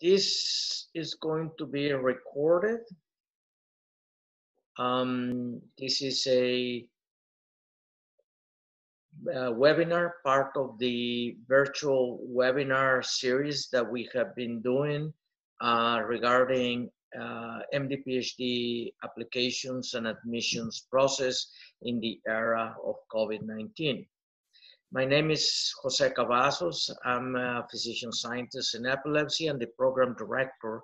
This is going to be recorded. This is a webinar, part of the virtual webinar series that we have been doing regarding MD-PhD applications and admissions process in the era of COVID-19. My name is José Cavazos. I'm a physician scientist in epilepsy and the program director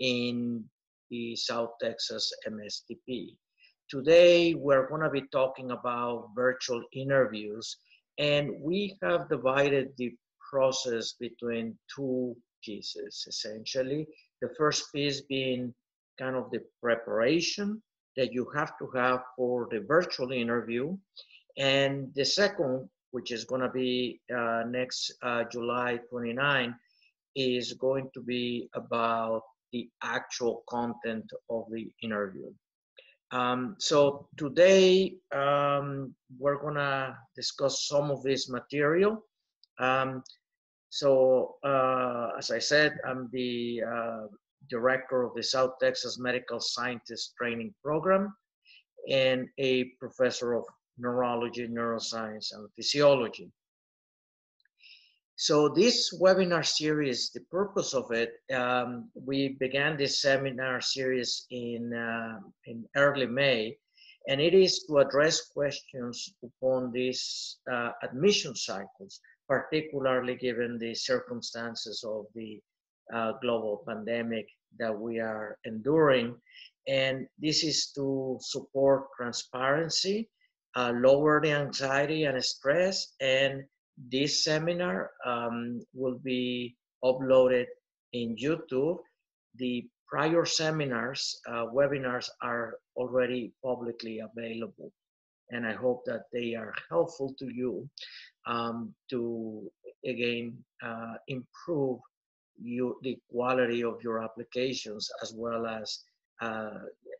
in the South Texas MSTP. Today, we're going to be talking about virtual interviews, and we have divided the process between two pieces, essentially. The first piece being kind of the preparation that you have to have for the virtual interview, and the second, which is going to be next July 29, is going to be about the actual content of the interview. So today we're gonna discuss some of this material. As I said, I'm the director of the South Texas Medical Scientist Training Program and a professor of neurology, neuroscience, and physiology. So this webinar series, the purpose of it, we began this seminar series in early May, and it is to address questions upon these admission cycles, particularly given the circumstances of the global pandemic that we are enduring. And this is to support transparency, lower the anxiety and stress, and this seminar will be uploaded in YouTube. The prior seminars, webinars are already publicly available, and I hope that they are helpful to you to, again, improve the quality of your applications, as well as,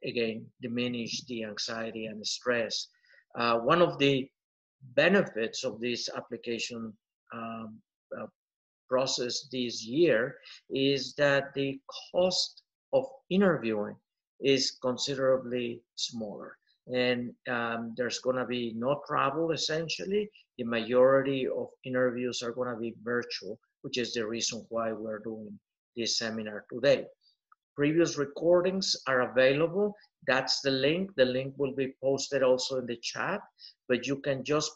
again, diminish the anxiety and stress. One of the benefits of this application process this year is that the cost of interviewing is considerably smaller, and there's going to be no travel. Essentially, the majority of interviews are going to be virtual, which is the reason why we're doing this seminar today. Previous recordings are available. That's the link. The link will be posted also in the chat, but you can just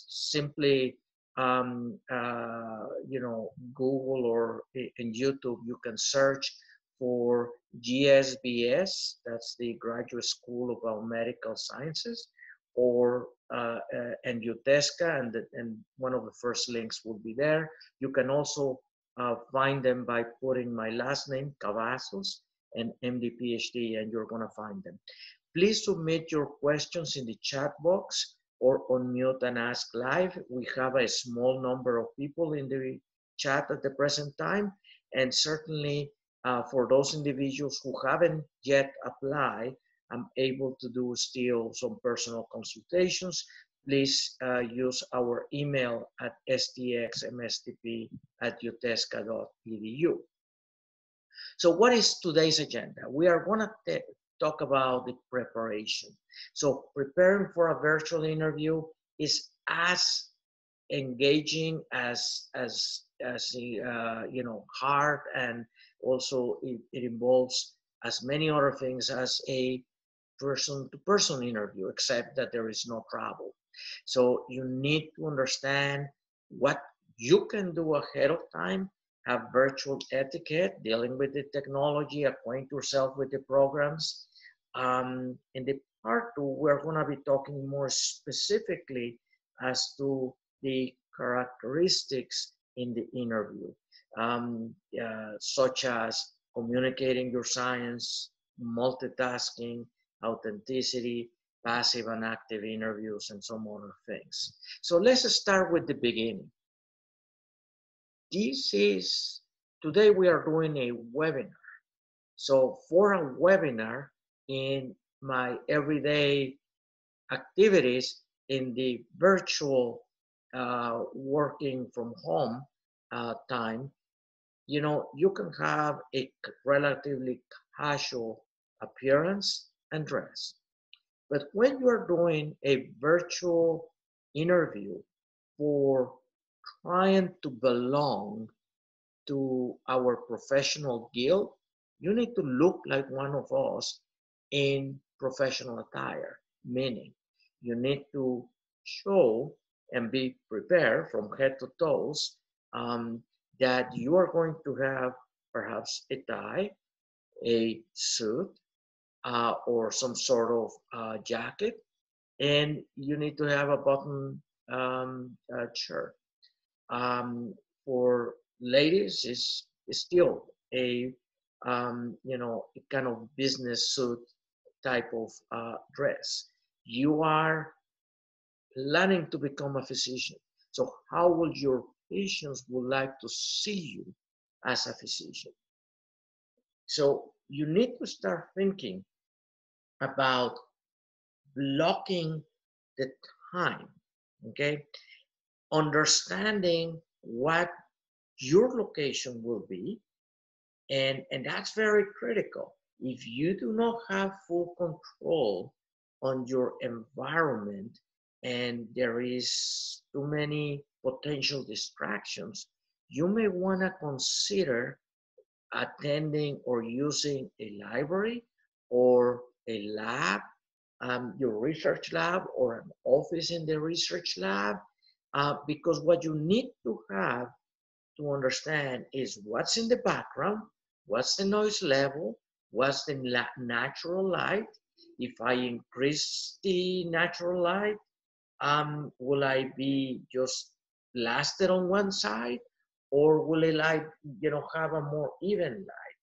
simply, Google or in YouTube, you can search for GSBS, that's the Graduate School of Biomedical Sciences, or and UTESCA, and one of the first links will be there. You can also find them by putting my last name, Cavazos, and MD-PhD, and you're going to find them. Please submit your questions in the chat box or unmute and ask live. We have a small number of people in the chat at the present time, and certainly for those individuals who haven't yet applied, I'm able to do still some personal consultations. Please use our email at stxmstp@utesca.edu. So what is today's agenda? We are going to talk about the preparation. So preparing for a virtual interview is as engaging as hard, and also it involves as many other things as a person-to-person interview, except that there is no travel. So you need to understand what you can do ahead of time, have virtual etiquette, dealing with the technology, acquaint yourself with the programs. In the part two, we're going to be talking more specifically as to the characteristics in the interview, such as communicating your science, multitasking, authenticity, passive and active interviews, and some other things. So let's start with the beginning. Today we are doing a webinar. So for a webinar, in my everyday activities in the virtual working from home time, you can have a relatively casual appearance and dress. But when you're doing a virtual interview for trying to belong to our professional guild, you need to look like one of us in professional attire, meaning you need to show and be prepared from head to toes um, that you are going to have perhaps a tie, a suit, or some sort of jacket, and you need to have a button shirt. For ladies, is still a kind of business suit type of dress. You are planning to become a physician. So how will your patients would like to see you as a physician? So you need to start thinking about blocking the time, okay? Understanding what your location will be, and that's very critical. If you do not have full control on your environment and there is too many potential distractions, you may want to consider attending or using a library or a lab, your research lab or an office in the research lab, because what you need to have to understand is what's in the background, what's the noise level, what's the natural light. If I increase the natural light, will I be just blasted on one side, or will it like have a more even light?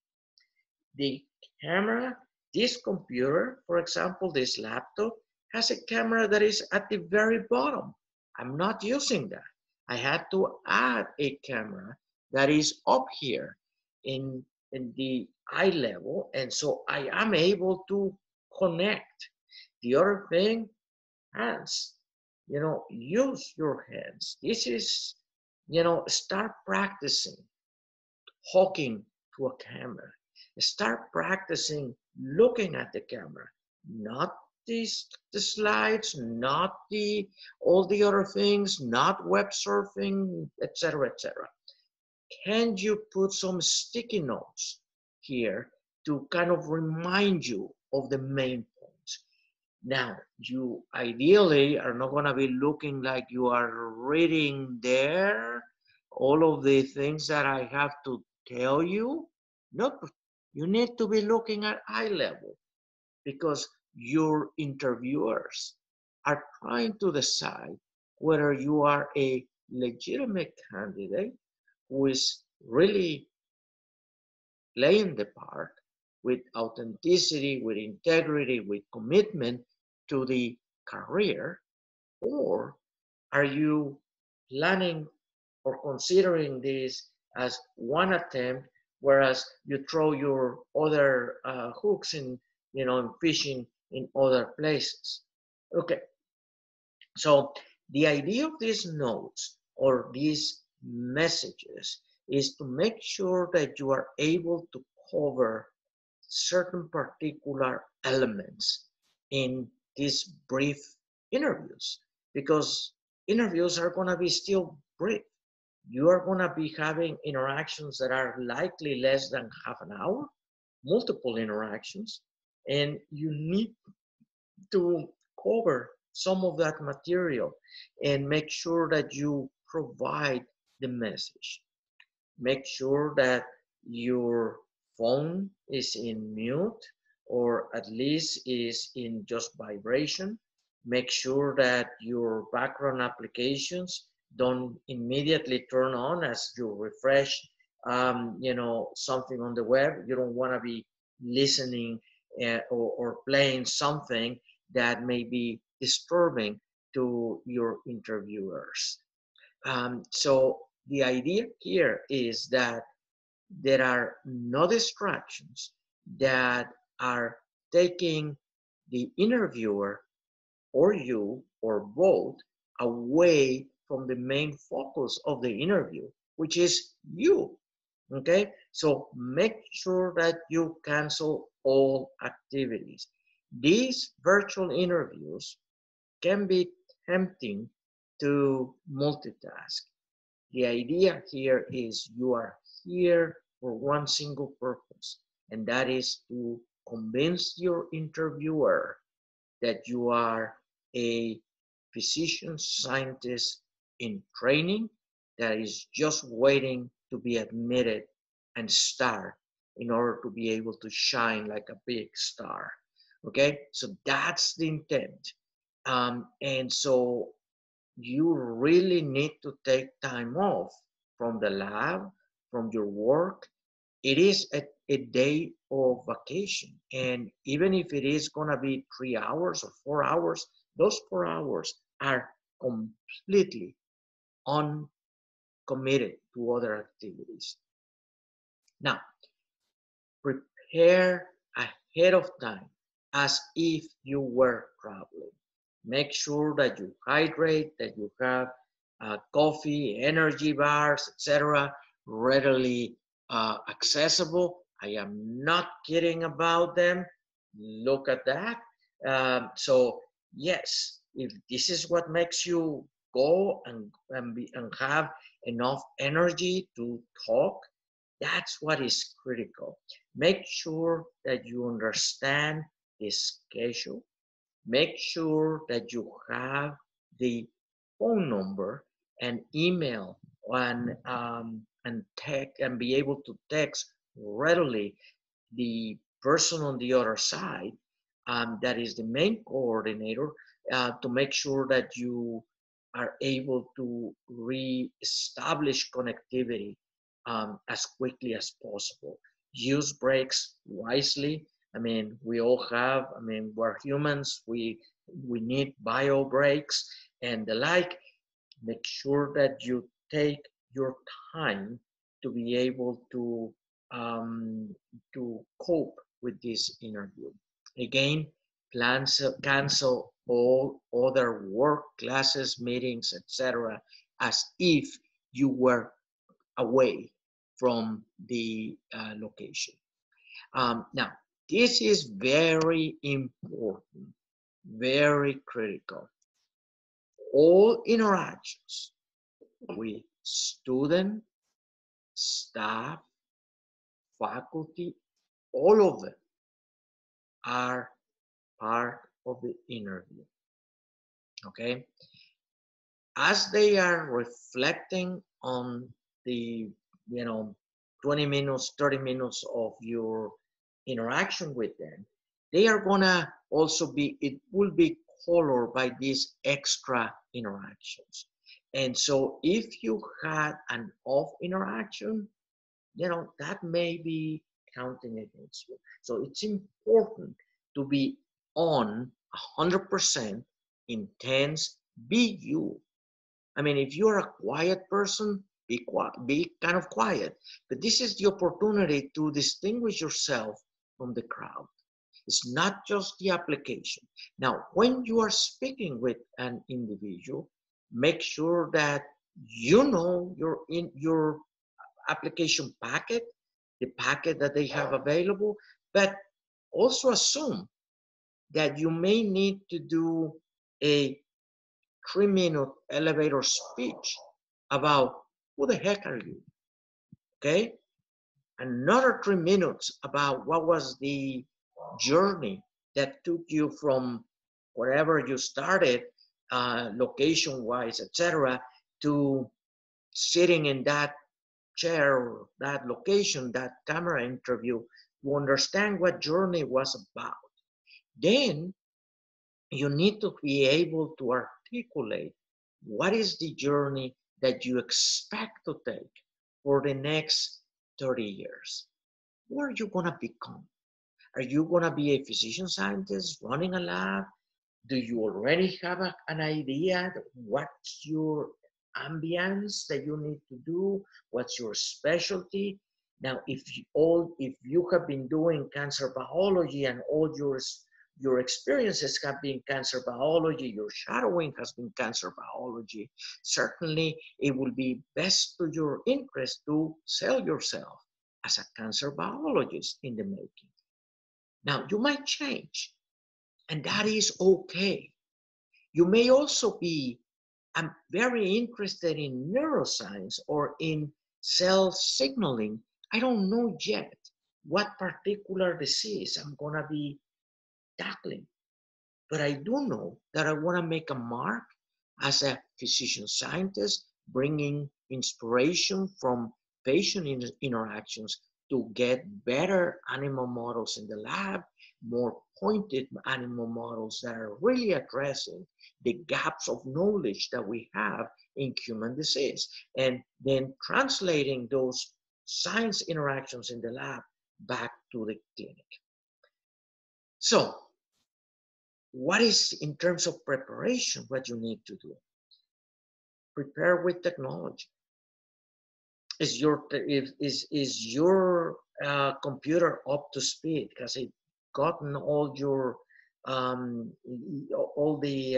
The camera, this computer, for example, this laptop, has a camera that is at the very bottom. I'm not using that. I had to add a camera that is up here in the eye level, and so I am able to connect. The other thing, hands. Use your hands. This is, start practicing talking to a camera. Start practicing looking at the camera, not the slides, not the all the other things, not web surfing, etc., etc. Can you put some sticky notes here to kind of remind you of the main points? Now, you ideally are not going to be looking like you are reading there all of the things that I have to tell you. No, you need to be looking at eye level because your interviewers are trying to decide whether you are a legitimate candidate who is really playing the part with authenticity, with integrity, with commitment to the career, or are you planning or considering this as one attempt, whereas you throw your other hooks in fishing in other places? Okay, so the idea of these notes or these messages is to make sure that you are able to cover certain particular elements in these brief interviews, because interviews are going to be still brief. You are going to be having interactions that are likely less than half an hour, multiple interactions, and you need to cover some of that material and make sure that you provide the message. Make sure that your phone is in mute or at least is in just vibration. Make sure that your background applications don't immediately turn on as you refresh something on the web. You don't want to be listening or playing something that may be disturbing to your interviewers. So the idea here is that there are no distractions that are taking the interviewer or you or both away from the main focus of the interview, which is you. Okay, so make sure that you cancel all activities. These virtual interviews can be tempting to multitask. The idea here is you are here for one single purpose, and that is to convince your interviewer that you are a physician scientist in training that is just waiting to be admitted and start in order to be able to shine like a big star. Okay, so that's the intent. And so you really need to take time off from the lab, from your work. It is a day of vacation. And even if it is going to be 3 hours or 4 hours, those 4 hours are completely uncommitted to other activities. Now, prepare ahead of time as if you were traveling. Make sure that you hydrate, that you have coffee, energy bars, etc., readily accessible. I am not kidding about them. Look at that. So yes, if this is what makes you go and have enough energy to talk, that's what is critical. Make sure that you understand the schedule. Make sure that you have the phone number and email and text and be able to text readily the person on the other side, that is the main coordinator, to make sure that you are able to re-establish connectivity as quickly as possible. Use breaks wisely. I mean, we all have, I mean, we're humans, we need bio breaks and the like. Make sure that you take your time to be able to cope with this interview. Again, cancel all other work, classes, meetings, etc., as if you were away from the location. Now, this is very important, very critical. All interactions with student, staff, faculty, all of them are part of the interview. Okay? As they are reflecting on the, 20 minutes, 30 minutes of your interaction with them, they are gonna also be, it will be colored by these extra interactions. And so if you had an off interaction, that may be counting against you. So it's important to be on 100% intense, be you. I mean, if you're a quiet person, be kind of quiet. But this is the opportunity to distinguish yourself from the crowd. It's not just the application. Now, when you are speaking with an individual, make sure that you know your application packet, the packet that they have available, but also assume that you may need to do a 3-minute elevator speech about who the heck are you, okay? Another 3 minutes about what was the journey that took you from wherever you started, location-wise, etc., to sitting in that chair, that location, that camera interview, to understand what journey was about. Then you need to be able to articulate what is the journey that you expect to take for the next 30 years. Who are you going to become? Are you going to be a physician scientist running a lab? Do you already have an idea what's your ambience that you need to do? What's your specialty? Now, if you have been doing cancer biology and all your your experiences have been cancer biology, your shadowing has been cancer biology, certainly it will be best to your interest to sell yourself as a cancer biologist in the making. Now, you might change, and that is okay. You may also be very interested in neuroscience or in cell signaling. I don't know yet what particular disease I'm going to be tackling, but I do know that I want to make a mark as a physician scientist, bringing inspiration from patient interactions to get better animal models in the lab, more pointed animal models that are really addressing the gaps of knowledge that we have in human disease, and then translating those science interactions in the lab back to the clinic. So, what is, in terms of preparation, what you need to do? Prepare with technology. Is your computer up to speed? Has it gotten all your all the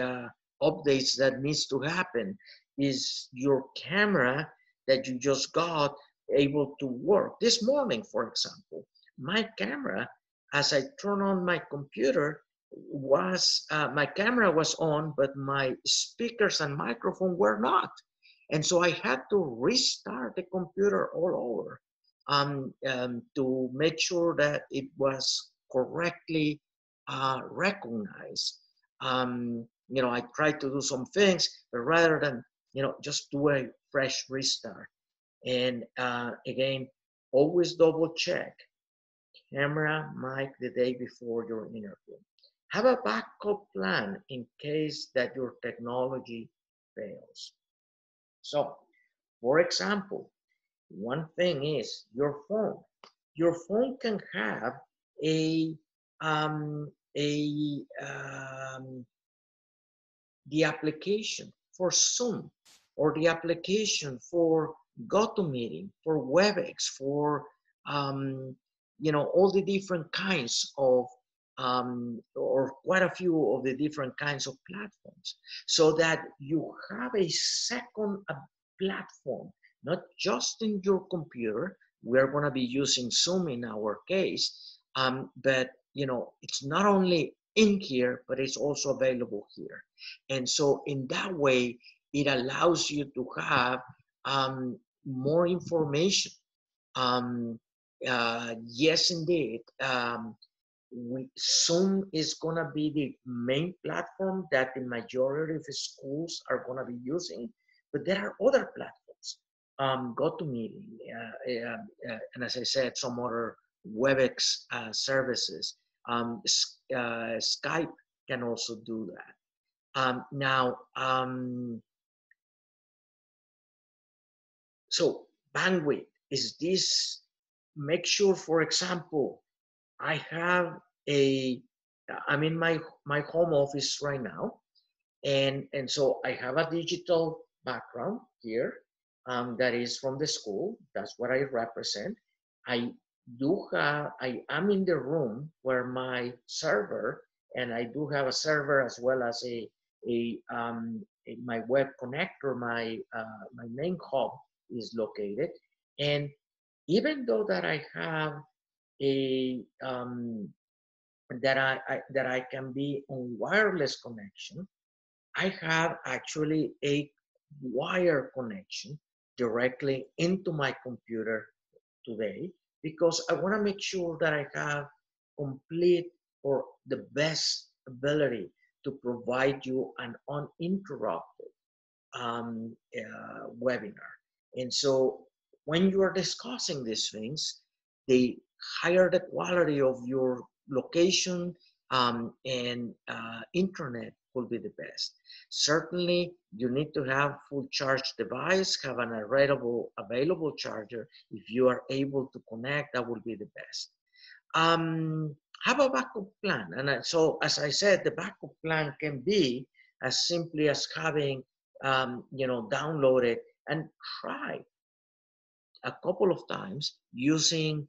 updates that needs to happen? Is your camera that you just got able to work? This morning, for example, my camera, as I turn on my computer, was my camera was on, but my speakers and microphone were not. And so I had to restart the computer all over to make sure that it was correctly recognized. I tried to do some things, but rather than, just do a fresh restart. And again, always double check camera, mic the day before your interview. Have a backup plan in case that your technology fails. So, for example, one thing is your phone. Your phone can have a the application for Zoom, or the application for GoToMeeting, for WebEx, for all the different kinds of or quite a few of the different kinds of platforms, so that you have a second platform, not just in your computer. We're going to be using Zoom in our case, but it's not only in here, but it's also available here. And so in that way, it allows you to have more information. Yes, indeed. Zoom is going to be the main platform that the majority of the schools are going to be using, but there are other platforms. GoToMeeting, and as I said, some other WebEx services. Skype can also do that. So bandwidth is this. Make sure, for example, I'm in my home office right now, and so I have a digital background here that is from the school. That's what I represent. I am in the room where my server, and I do have a server as well as my web connector, my main hub is located. And even though that I have that I can be on wireless connection, I have actually a wire connection directly into my computer today, because I want to make sure that I have complete or the best ability to provide you an uninterrupted webinar. And so when you are discussing these things, the higher the quality of your location and internet will be the best. Certainly, you need to have full charge device, have an available charger. If you are able to connect, that will be the best. Have a backup plan. And so, as I said, the backup plan can be as simply as having, downloaded and try a couple of times using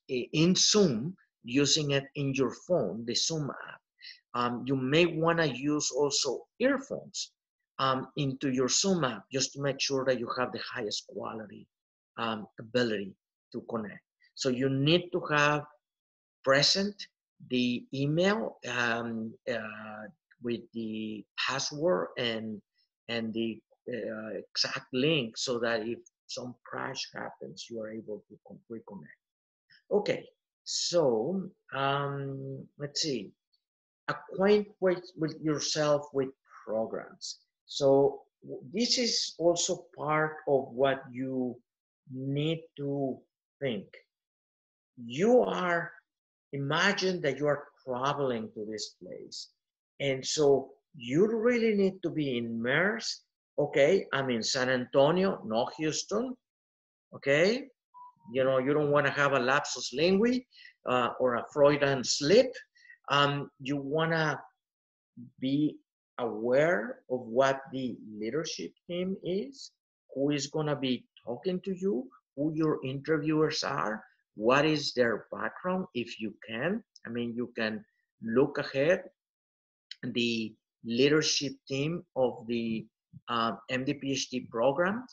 in Zoom, using it in your phone, the Zoom app. You may want to use also earphones into your Zoom app just to make sure that you have the highest quality ability to connect. So you need to have present the email with the password and the exact link so that if some crash happens, you are able to reconnect. Okay, so let's see. Acquaint with yourself with programs. So this is also part of what you need to think. You are, imagine that you are traveling to this place. And so you really need to be immersed. Okay, I'm in San Antonio, not Houston. Okay, you know, you don't want to have a lapsus linguae or a Freudian slip. You want to be aware of what the leadership team is, who is going to be talking to you, who your interviewers are, what is their background, if you can. I mean, you can look ahead. The leadership team of the MD-PhD program,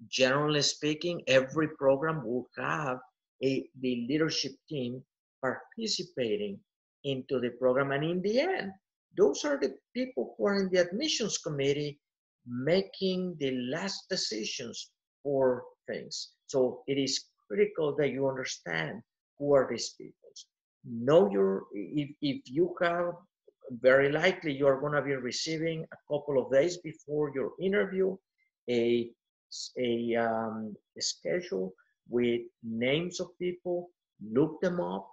generally speaking, every program will have the leadership team participating into the program. And in the end, those are the people who are in the admissions committee making the last decisions for things. So it is critical that you understand who are these people. Know your, if you have, very likely you're going to be receiving a couple of days before your interview a schedule with names of people. Look them up.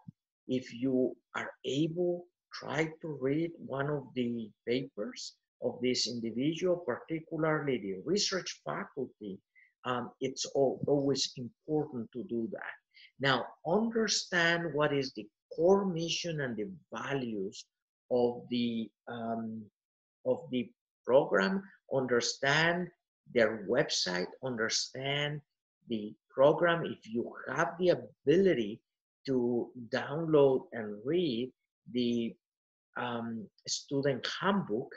If you are able, try to read one of the papers of this individual, particularly the research faculty. It's always important to do that. Now, understand what is the core mission and the values of the program. Understand their website, understand the program. If you have the ability to download and read the student handbook,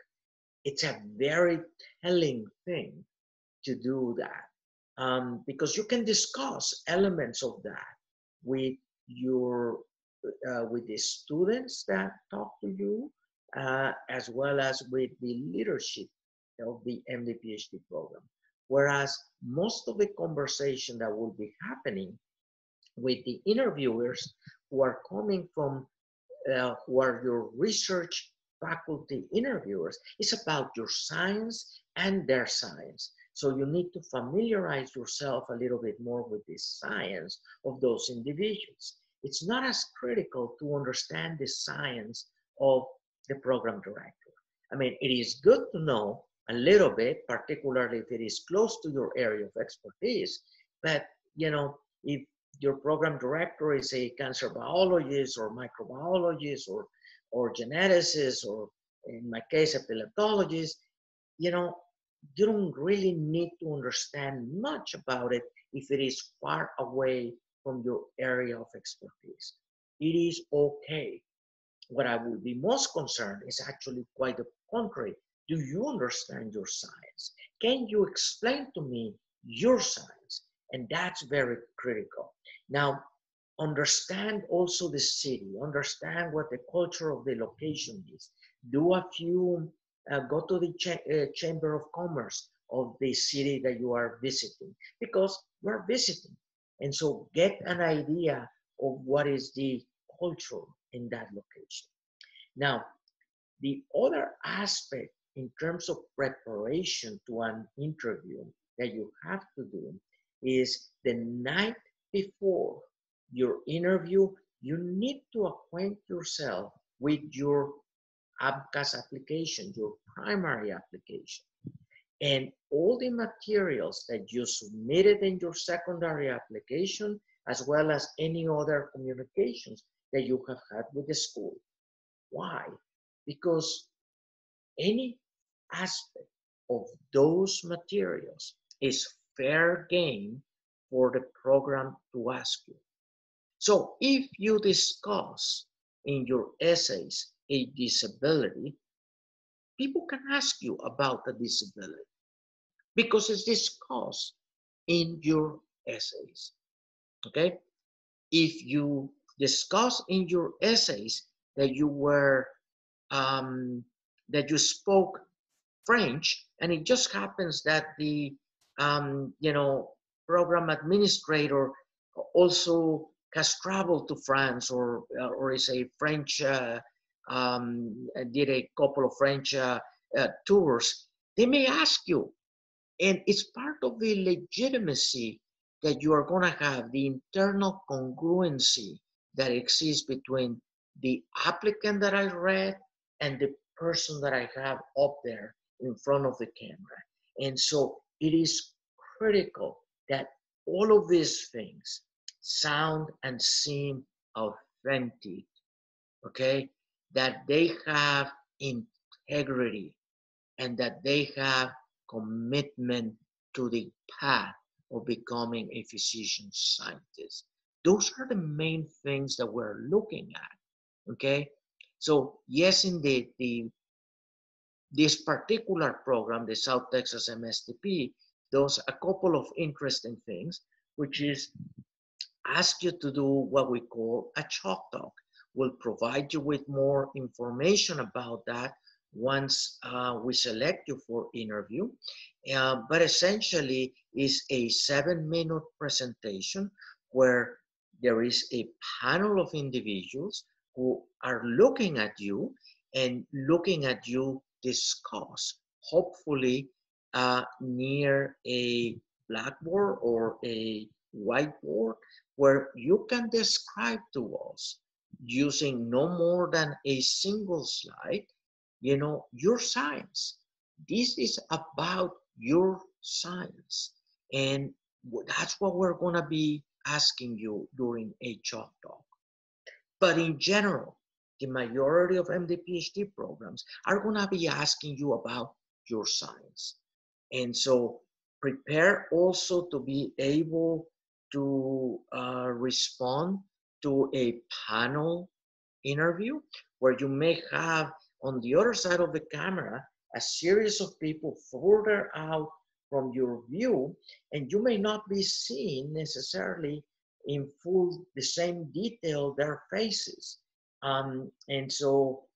it's a very telling thing to do that, because you can discuss elements of that with your with the students that talk to you, as well as with the leadership of the MD-PhD program. Whereas most of the conversation that will be happening with the interviewers who are coming from, who are your research faculty interviewers, is about your science and their science. So you need to familiarize yourself a little bit more with the science of those individuals. It's not as critical to understand the science of the program director. I mean, it is good to know a little bit, particularly if it is close to your area of expertise, but you know, if your program director is a cancer biologist or microbiologist or geneticist, or in my case, epileptologist, you know, you don't really need to understand much about it if it is far away from your area of expertise. It is okay. What I would be most concerned is actually quite the contrary. Do you understand your science? Can you explain to me your science? And that's very critical. Now, understand also the city, understand what the culture of the location is. Do a few, go to the Chamber of Commerce of the city that you are visiting, because you're visiting. And so get an idea of what is the culture in that location. Now, the other aspect in terms of preparation to an interview that you have to do is the night before your interview, you need to acquaint yourself with your ABCAS application, your primary application, and all the materials that you submitted in your secondary application, as well as any other communications that you have had with the school. Why? Because any aspect of those materials is fair game for the program to ask you. So if you discuss in your essays a disability, people can ask you about the disability because it's discussed in your essays. Okay? If you discuss in your essays that you were that you spoke French, and it just happens that the program administrator also has traveled to France or is a French did a couple of French tours. They may ask you, and it's part of the legitimacy that you are going to have, the internal congruency that exists between the applicant that I read and the person that I have up there in front of the camera. And so it is critical that all of these things sound and seem authentic, okay? That they have integrity and that they have commitment to the path of becoming a physician scientist. Those are the main things that we're looking at, okay? So yes, indeed, this particular program, the South Texas MSTP, does a couple of interesting things, which is ask you to do what we call a chalk talk. We'll provide you with more information about that once we select you for interview. But essentially is a 7-minute presentation where there is a panel of individuals who are looking at you and looking at you discuss, hopefully near a blackboard or a whiteboard where you can describe to us using no more than a single slide, your science. This is about your science. And that's what we're going to be asking you during a chalk talk. But in general, the majority of MD-PhD programs are going to be asking you about your science. And so prepare also to be able to respond to a panel interview where you may have on the other side of the camera a series of people further out from your view, and you may not be seeing necessarily in full the same detail their faces. And so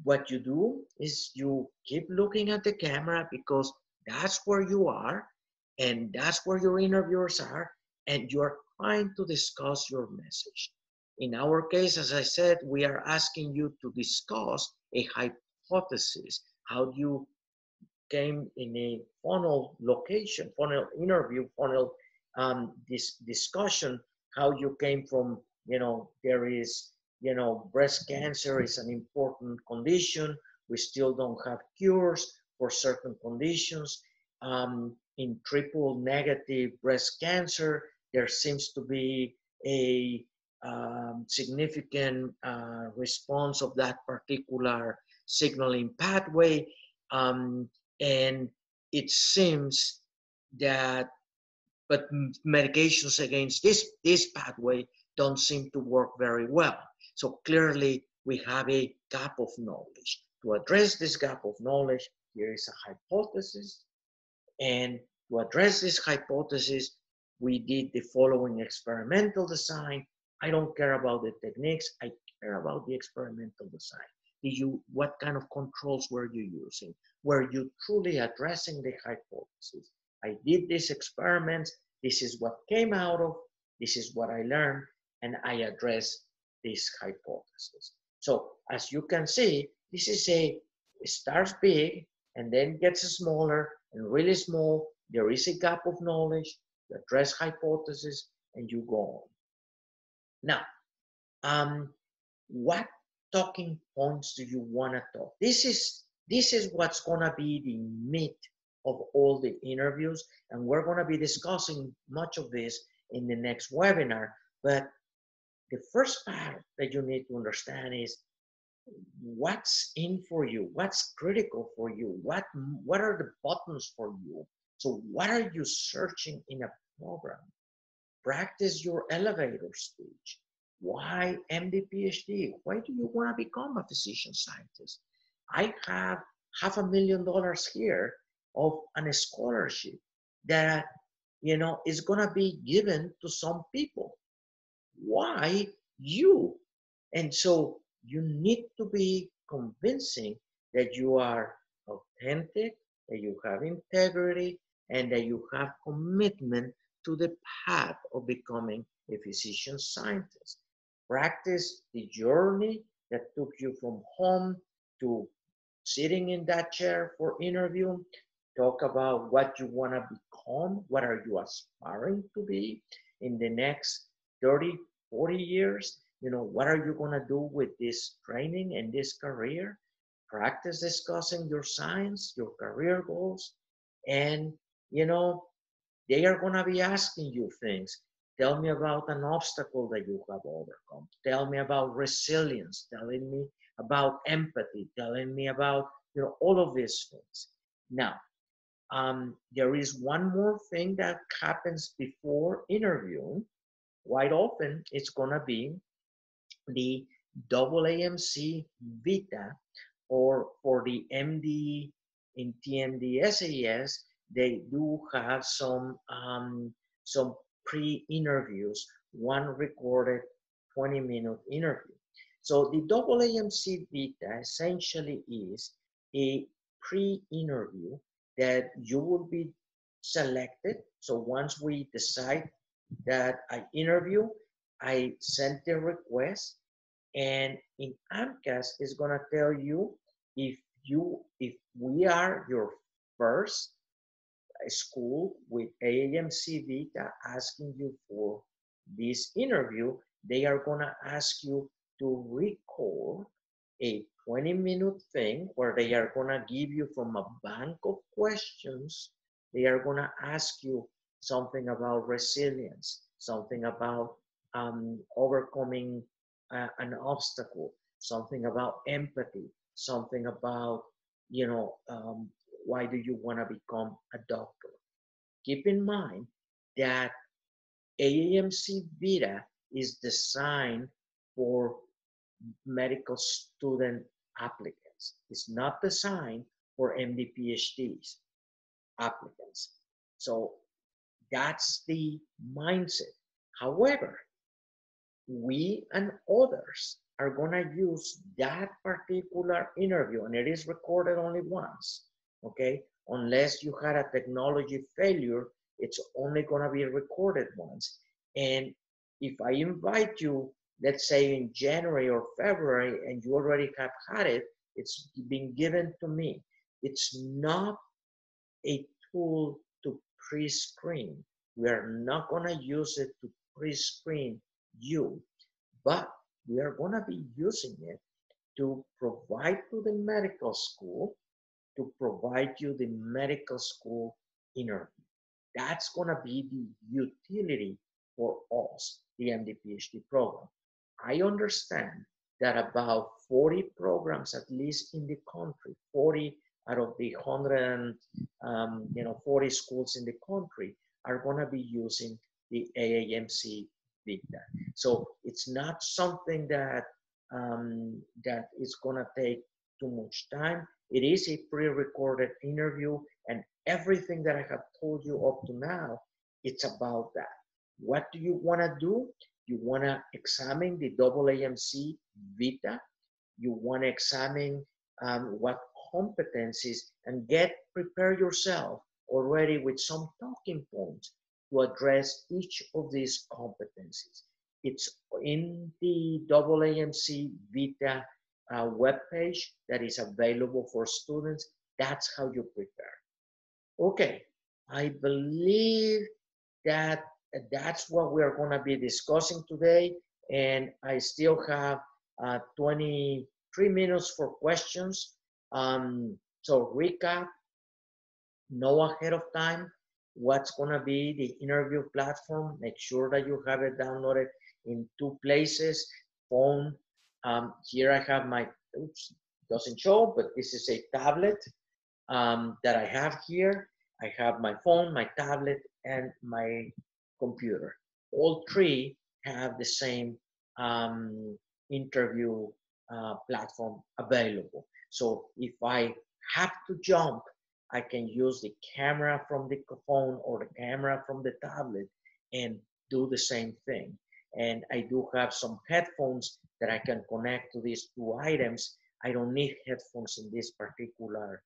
what you do is you keep looking at the camera because that's where you are and that's where your interviewers are, and you're trying to discuss your message. In our case, as I said, we are asking you to discuss a hypothesis, how you came in a funnel location, funnel interview, funnel this discussion, how you came from, there is, breast cancer is an important condition. We still don't have cures for certain conditions. In triple negative breast cancer, there seems to be a significant response of that particular signaling pathway. And it seems that, but medications against this pathway don't seem to work very well. So clearly we have a gap of knowledge. To address this gap of knowledge, here is a hypothesis. And to address this hypothesis, we did the following experimental design. I don't care about the techniques, I care about the experimental design. What kind of controls were you using? Were you truly addressing the hypothesis? I did these experiments, this is what came out of, this is what I learned, and I addressed this hypothesis. So as you can see, this is it starts big and then gets smaller and really small. There is a gap of knowledge, you address hypothesis, and you go on. Now, what talking points do you want to talk? This is what's going to be the meat of all the interviews, and we're going to be discussing much of this in the next webinar. But the first part that you need to understand is what's in for you, what's critical for you, what are the buttons for you. So what are you searching in a program? Practice your elevator speech. Why MD-PhD? Why do you want to become a physician scientist? I have $500,000 here of a scholarship that, is going to be given to some people. Why you? And so you need to be convincing that you are authentic, that you have integrity, and that you have commitment to the path of becoming a physician scientist. Practice the journey that took you from home to sitting in that chair for interview. Talk about what you want to become, what are you aspiring to be in the next 30, 40 years. What are you going to do with this training and this career? Practice discussing your science, your career goals, and you know they are going to be asking you things. Tell me about an obstacle that you have overcome. Tell me about resilience. Telling me about empathy. Telling me about all of these things. Now, there is one more thing that happens before interviewing. Quite often, it's going to be the AAMC Vita, or for the MD in TMD SAS, they do have some pre-interviews, one recorded 20-minute interview. So the AAMC Vita essentially is a pre-interview that you will be selected. So once we decide that I interview, I send the request, and in AMCAS is going to tell you if we are your first school with AAMC Vita asking you for this interview, they are going to ask you to record a 20-minute thing where they are going to give you from a bank of questions. They are going to ask you something about resilience, something about overcoming an obstacle, something about empathy, something about, why do you want to become a doctor? Keep in mind that AAMC Vita is designed for medical student applicants. It's not designed for MD-PhDs applicants. So that's the mindset. However, we and others are going to use that particular interview, and it is recorded only once, okay? Unless you had a technology failure, it's only going to be recorded once. And if I invite you, let's say in January or February, and you already have had it, it's been given to me. It's not a tool to pre-screen. We are not going to use it to pre-screen you, but we are going to be using it to provide to the medical school, to provide you the medical school interview. That's going to be the utility for us, the MD-PhD program. I understand that about 40 programs, at least in the country, 40 out of the 140 schools in the country are going to be using the AAMC Vita. So it's not something that that is going to take too much time. It is a pre-recorded interview, and everything that I have told you up to now, it's about that. What do you want to do? You want to examine the AAMC Vita. You want to examine what competencies, and prepare yourself already with some talking points to address each of these competencies. It's in the AAMC Vita webpage that is available for students. That's how you prepare. Okay, I believe that that's what we are going to be discussing today, and I still have 23 minutes for questions. So recap, know ahead of time what's going to be the interview platform. Make sure that you have it downloaded in 2 places, phone. Here I have my, oops, doesn't show, but this is a tablet that I have here. I have my phone, my tablet, and my computer. All 3 have the same interview platform available. So if I have to jump, I can use the camera from the phone or the camera from the tablet and do the same thing. And I do have some headphones that I can connect to these two items. I don't need headphones in this particular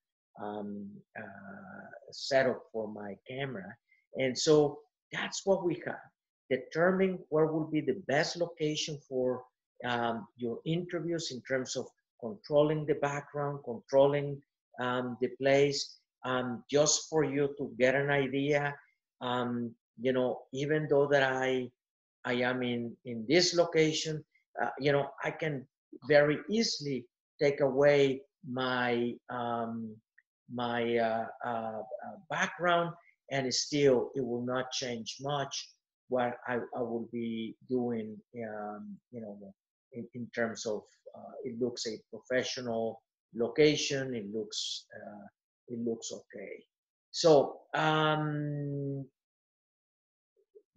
setup for my camera. And so that's what we have. Determine where will be the best location for your interviews in terms of controlling the background, controlling the place, just for you to get an idea. Even though that I am in this location, I can very easily take away my background, and still it will not change much what I will be doing, in terms of it looks a professional location. It looks okay. So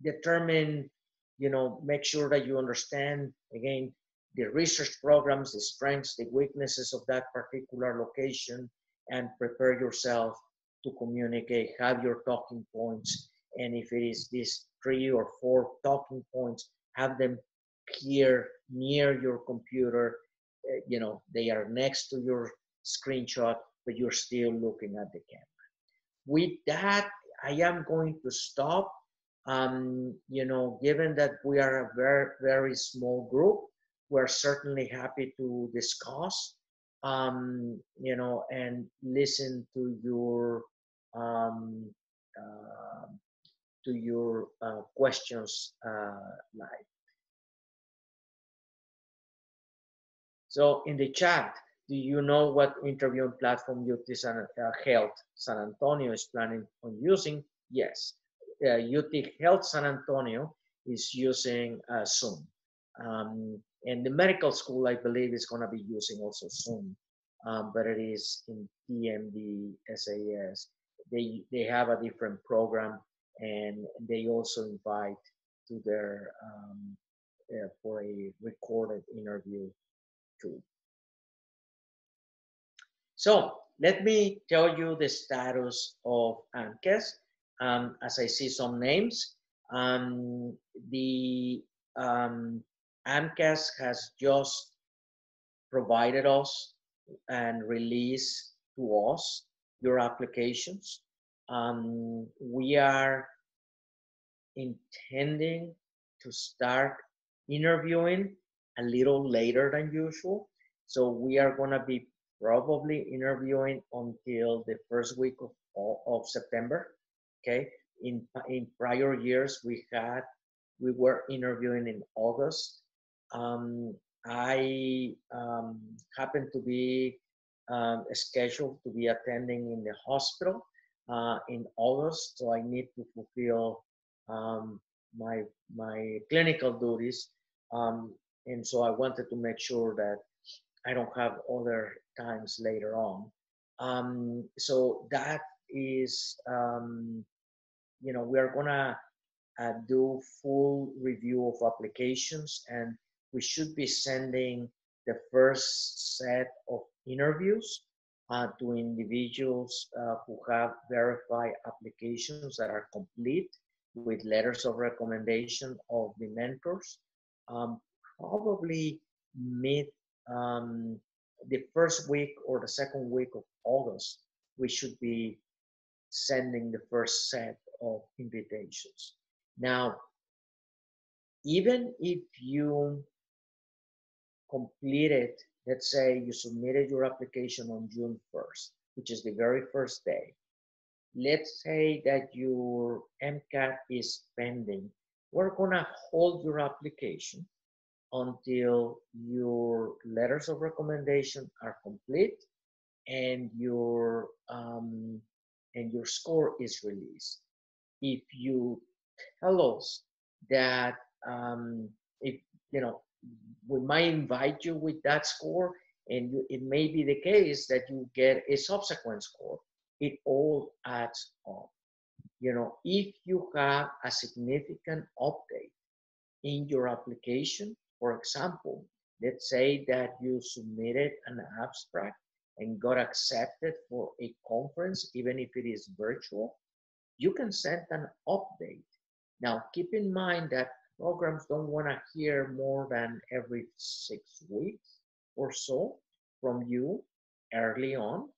determine, make sure that you understand, again, the research programs, the strengths, the weaknesses of that particular location, and prepare yourself to communicate, have your talking points. And if it is these 3 or 4 talking points, have them here near your computer. They are next to your screenshot, but you're still looking at the camera. With that, I am going to stop. Given that we are a very, very small group, we're certainly happy to discuss, and listen to your um, uh, questions live. So in the chat, do you know what interviewing platform UT Health San Antonio is planning on using? Yes, UT Health San Antonio is using Zoom. And the medical school, I believe, is going to be using also Zoom, but it is in TMD SAS. They have a different program, and they also invite to their for a recorded interview too. So let me tell you the status of AMCAS. As I see some names, the AMCAS has just provided us and released to us your applications. We are intending to start interviewing a little later than usual. So we are going to be probably interviewing until the first week of September. Okay. In prior years, we were interviewing in August. I happen to be scheduled to be attending in the hospital in August, so I need to fulfill my clinical duties, and so I wanted to make sure that I don't have other times later on. So that is, we are gonna do full review of applications, and we should be sending the first set of interviews to individuals who have verified applications that are complete with letters of recommendation of the mentors. Probably mid the first week or the second week of August, we should be sending the first set of invitations. Now, even if you completed, let's say you submitted your application on June 1st, which is the very first day. Let's say that your MCAT is pending. We're gonna hold your application until your letters of recommendation are complete and your score is released. If you tell us that if we might invite you with that score, and it may be the case that you get a subsequent score. It all adds up. If you have a significant update in your application, For example, let's say that you submitted an abstract and got accepted for a conference, even if it is virtual, you can send an update. Now, keep in mind that programs don't want to hear more than every 6 weeks or so from you early on.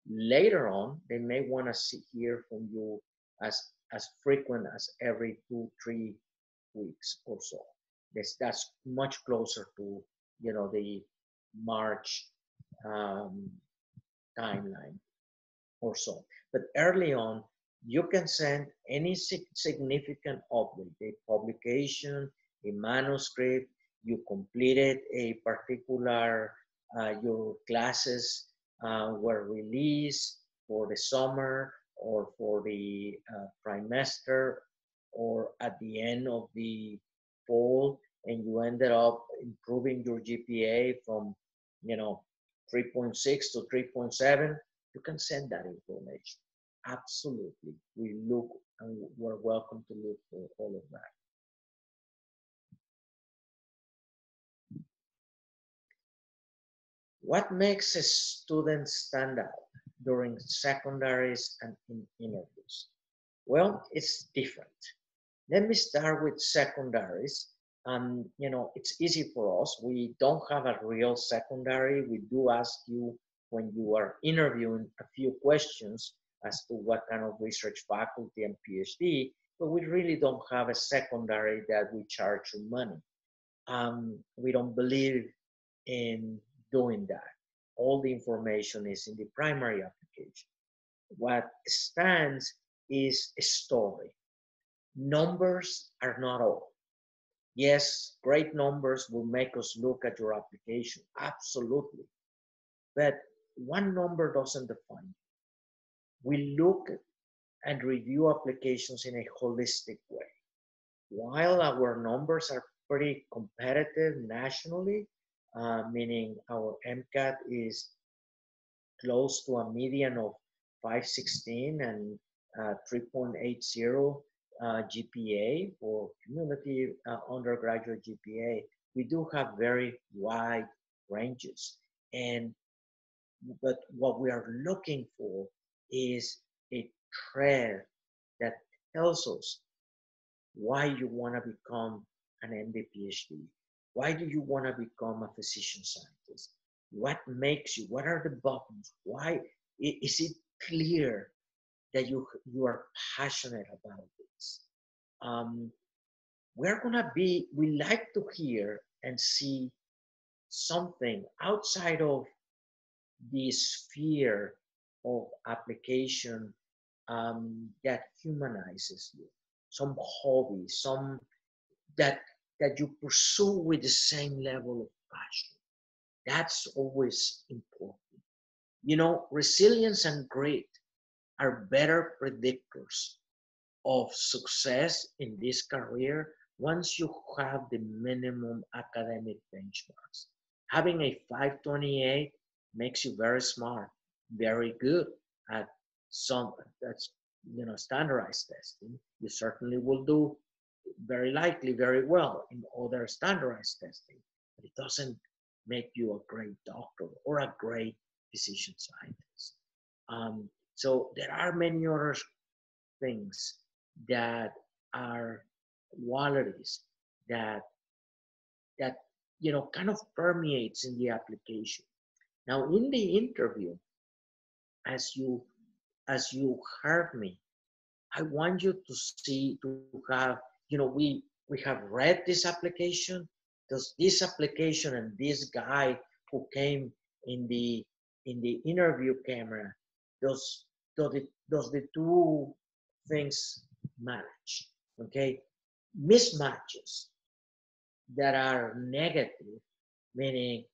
Later on, they may want to hear from you as frequent as every 2, 3 weeks or so. That's much closer to the March um, timeline or so. But early on, you can send any significant update, a publication, a manuscript, you completed a particular, your classes were released for the summer or for the trimester or at the end of the fall, and you ended up improving your GPA from, 3.6 to 3.7, you can send that information. Absolutely. We look and we're welcome to look for all of that. What makes a student stand out during secondaries and in interviews? Well, it's different. Let me start with secondaries. It's easy for us. We don't have a real secondary. We do ask you when you are interviewing a few questions as to what kind of research faculty and PhD, but we really don't have a secondary that we charge you money. We don't believe in doing that. All the information is in the primary application. What stands is a story. Numbers are not all. Yes, great numbers will make us look at your application, absolutely. But one number doesn't define you. We look and review applications in a holistic way. While our numbers are pretty competitive nationally, meaning our MCAT is close to a median of 516 and 3.80 GPA or cumulative undergraduate GPA, we do have very wide ranges. But what we are looking for is a thread that tells us why you want to become an MD-PhD. Why do you want to become a physician scientist? What makes you? What are the buttons? Why is it clear that you are passionate about this? We like to hear and see something outside of the sphere of application that humanizes you, some hobby, some that you pursue with the same level of passion. That's always important. Resilience and grit are better predictors of success in this career once you have the minimum academic benchmarks. Having a 528 makes you very smart, very good at some that's standardized testing. You certainly will do very likely very well in other standardized testing, but it doesn't make you a great doctor or a great physician scientist. So there are many other things that are qualities that kind of permeates in the application. Now in the interview, as you heard me, I want you to have, we have read this application. Does this application and this guy who came in the interview camera, does the two things match? Okay, mismatches that are negative, meaning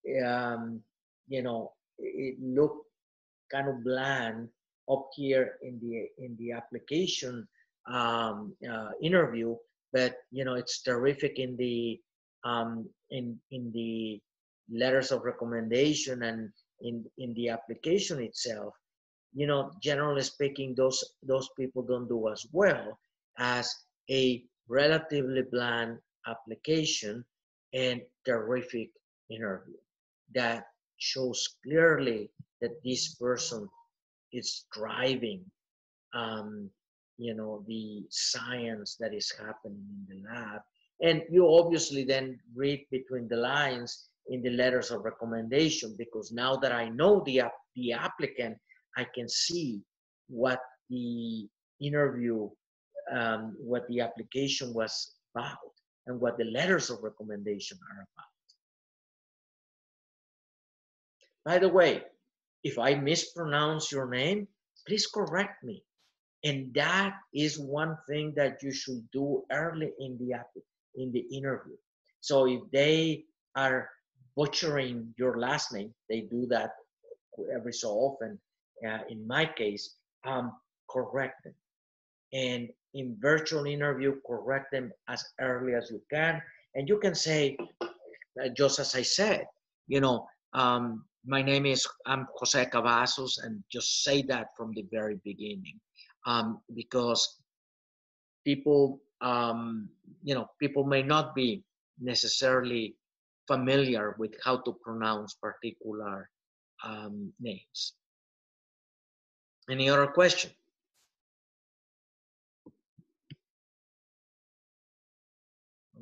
it looked kind of bland up here in the application interview, but it's terrific in the in the letters of recommendation and in the application itself. Generally speaking, those people don't do as well as a relatively bland application and terrific interview that shows clearly that this person is driving, um, the science that is happening in the lab. And you obviously then read between the lines in the letters of recommendation, because now that I know the applicant, I can see what the interview, what the application was about, and what the letters of recommendation are about. By the way, if I mispronounce your name, please correct me. And that is one thing that you should do early in the interview. So if they are butchering your last name, they do that every so often. In my case, correct them. And in virtual interview, correct them as early as you can. And you can say, just as I said, my name is, I'm José Cavazos, and just say that from the very beginning, because people, people may not be necessarily familiar with how to pronounce particular names. Any other question?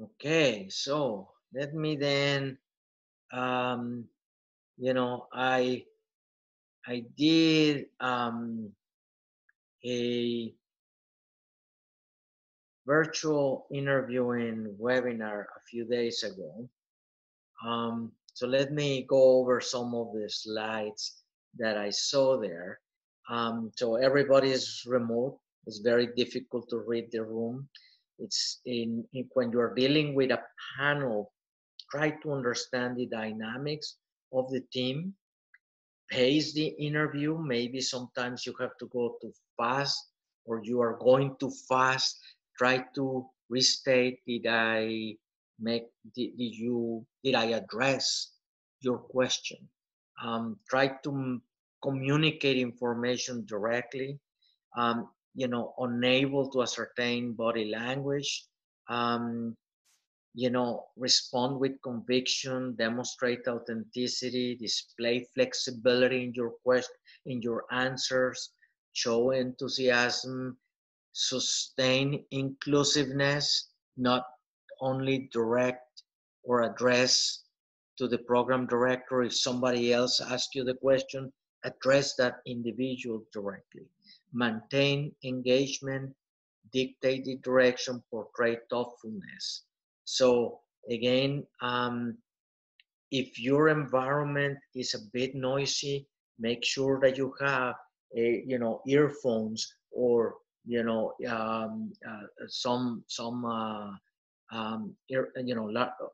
Okay, so let me then, I did a virtual interviewing webinar a few days ago. So let me go over some of the slides that I saw there. So everybody is remote. It's very difficult to read the room. It's when you're dealing with a panel, try to understand the dynamics of the team, pace the interview. Maybe sometimes you have to go too fast, or you are going too fast. Try to restate, did I address your question? Try to communicate information directly. Unable to ascertain body language. Respond with conviction, demonstrate authenticity, display flexibility in your in your answers, show enthusiasm, sustain inclusiveness, not only direct or address to the program director. If somebody else asks you the question, address that individual directly. Maintain engagement, dictate the direction, portray thoughtfulness. So again, if your environment is a bit noisy, make sure that you have earphones, or some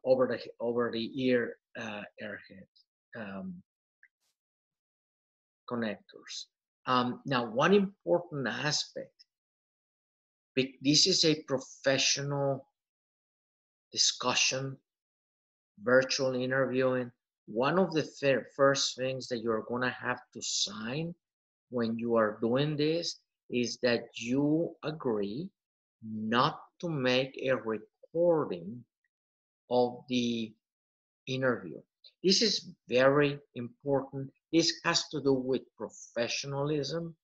over the ear airhead connectors. Now, one important aspect, this is a professional discussion, virtual interviewing. One of the first things that you're going to have to sign when you are doing this is that you agree not to make a recording of the interview. This is very important. This has to do with professionalism,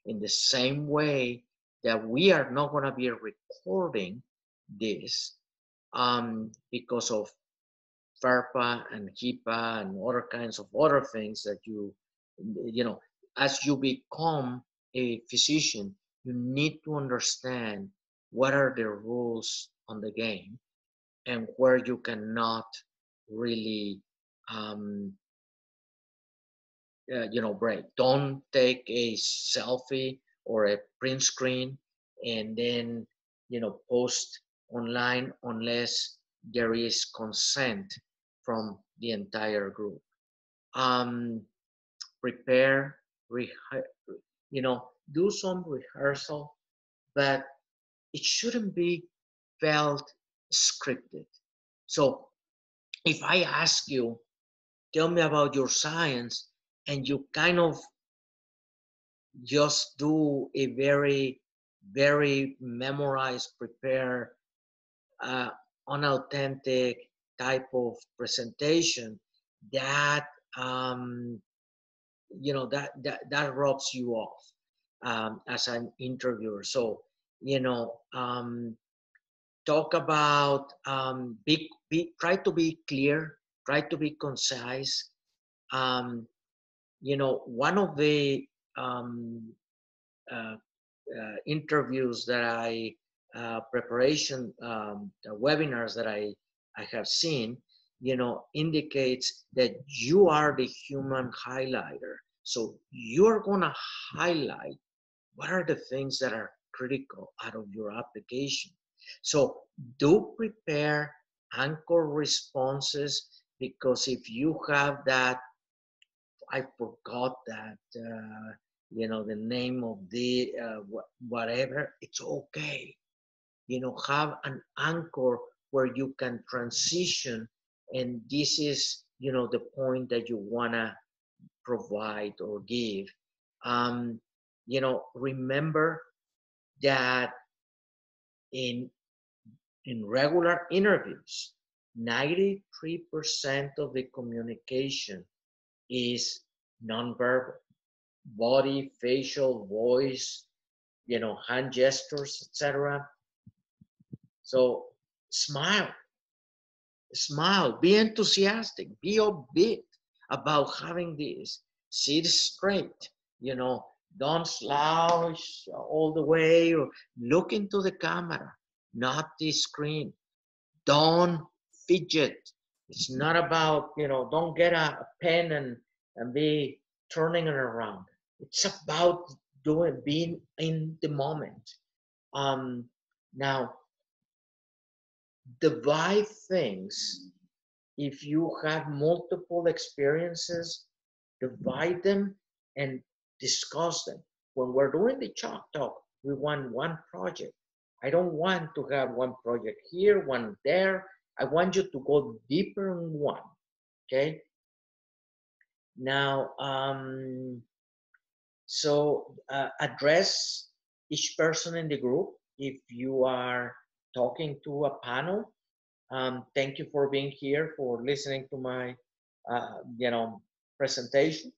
in the same way that we are not going to be recording this because of FERPA and HIPAA and other kinds of other things that as you become a physician, you need to understand what are the rules on the game, and where you cannot really break. Don't take a selfie or a print screen and then post online unless there is consent from the entire group. Prepare, do some rehearsal, but it shouldn't be felt scripted. So if I ask you, tell me about your science, and you kind of just do a very, very memorized, prepared, unauthentic, type of presentation that you know that rubs you off as an interviewer. So you know, talk about try to be clear, try to be concise. You know, one of the uh, interviews that I preparation webinars that I have seen, you know, indicates that you are the human highlighter. So you're gonna highlight what are the things that are critical out of your application. So do prepare anchor responses, because if you have that, I forgot that, you know, the name of the whatever, it's okay. You know, have an anchor where you can transition, and this is, you know, the point that you wanna provide or give. You know, remember that in regular interviews, 93% of the communication is nonverbal, body, facial, voice, you know, hand gestures, etc. So smile, smile, be enthusiastic, be upbeat about having this. Sit straight, you know, don't slouch all the way, or look into the camera, not the screen. Don't fidget. It's not about, you know, don't get a pen and be turning it around. It's about being in the moment. Now, divide things. If you have multiple experiences, divide them and discuss them. When we're doing the chalk talk, we want one project. I don't want to have one project here, one there. I want you to go deeper in one, okay? Now, so address each person in the group. If you are talking to a panel, thank you for being here, for listening to my, you know, presentation.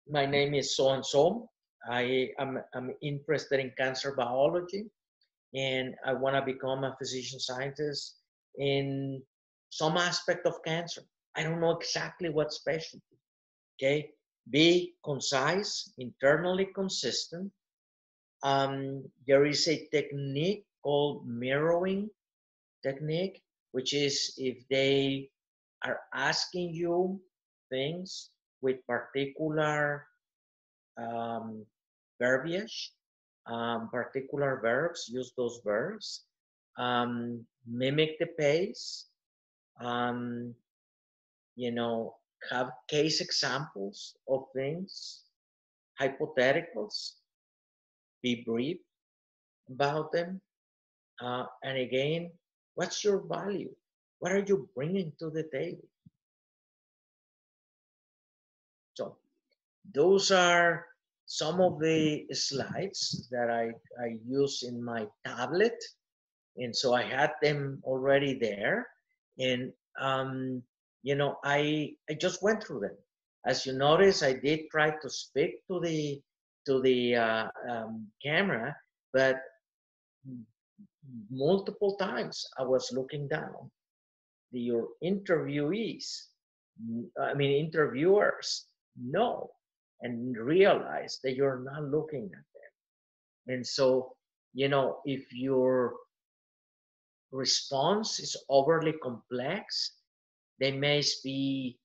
My name is so and so. I'm interested in cancer biology, and I want to become a physician scientist in some aspect of cancer. I don't know exactly what specialty. Okay, be concise, internally consistent. There is a technique called mirroring technique, which is if they are asking you things with particular verbiage, particular verbs, use those verbs, mimic the pace, um, you know, have case examples of things, hypotheticals, be brief about them. And again, what's your value? What are you bringing to the table? So those are some of the slides that I use in my tablet. And so I had them already there. And, you know, I just went through them. As you notice, I did try to speak to the camera, but multiple times I was looking down. Your interviewees, I mean, interviewers know and realize that you're not looking at them. And so, you know, if your response is overly complex, they may be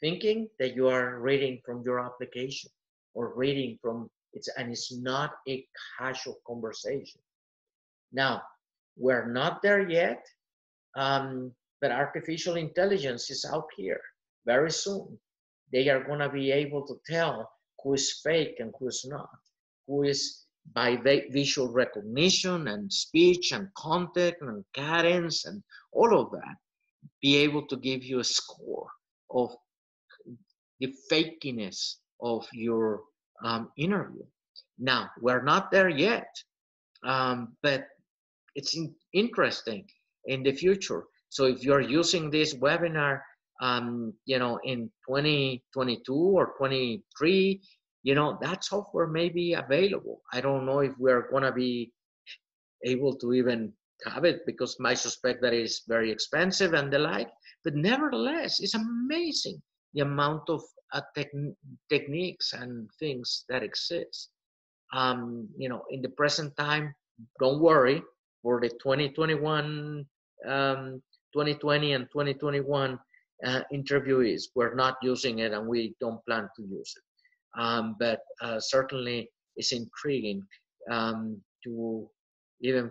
thinking that you are reading from your application or reading from and it's not a casual conversation. Now, we're not there yet, but artificial intelligence is out here very soon. They are going to be able to tell who is fake and who is not, who is by visual recognition and speech and content and cadence and all of that, be able to give you a score of the fakiness of your interview. Now, we're not there yet, but it's interesting in the future. So if you're using this webinar, you know, in 2022 or 23, you know, that software may be available. I don't know if we're going to be able to even have it, because I suspect that it's very expensive and the like. But nevertheless, it's amazing the amount of techniques and things that exist. You know, in the present time, don't worry, for the 2021, 2020 and 2021 interviewees, we're not using it and we don't plan to use it. But certainly it's intriguing to even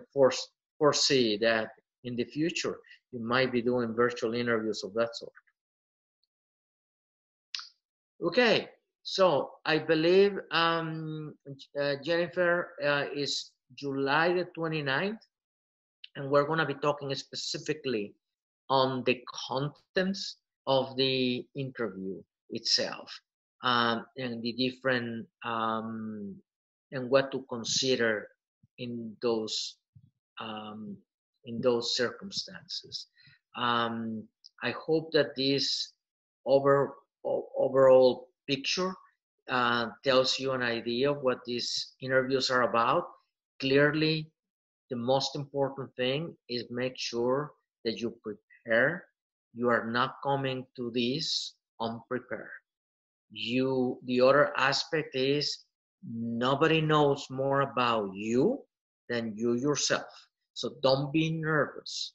foresee that in the future you might be doing virtual interviews of that sort. Okay, so I believe Jennifer is July the 29th, and we're going to be talking specifically on the contents of the interview itself, and the different and what to consider in those circumstances. I hope that this overall picture tells you an idea of what these interviews are about. Clearly, the most important thing is make sure that you prepare. You are not coming to this unprepared. The other aspect is nobody knows more about you than you yourself. So don't be nervous.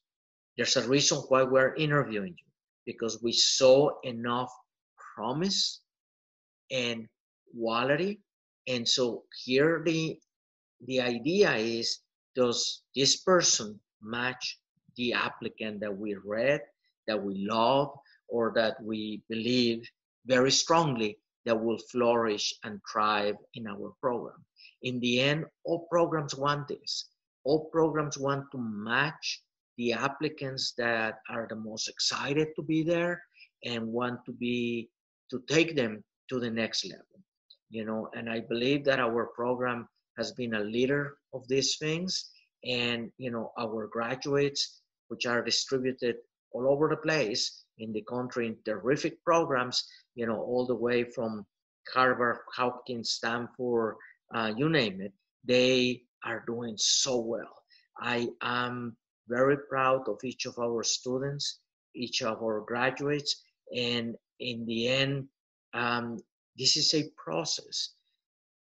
There's a reason why we're interviewing you, because we saw enough promise and quality. And so here the idea is, does this person match the applicant that we read, that we love, or that we believe very strongly that will flourish and thrive in our program? In the end, all programs want this. All programs want to match the applicants that are the most excited to be there and want to take them to the next level, you know. And I believe that our program has been a leader of these things, and you know, our graduates, which are distributed all over the place in the country in terrific programs, you know, all the way from Harvard, Hopkins, Stanford, you name it, they are doing so well. I am very proud of each of our students, each of our graduates, and in the end, this is a process.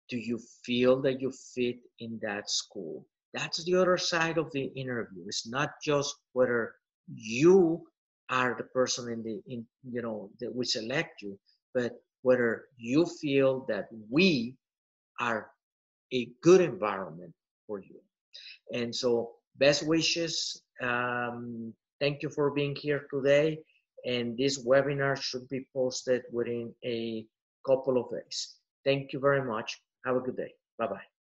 Do you feel that you fit in that school? That's the other side of the interview. It's not just whether you are the person you know, that we select you, but whether you feel that we are a good environment for you. And so, best wishes. Thank you for being here today. And this webinar should be posted within a couple of days. Thank you very much. Have a good day. Bye-bye.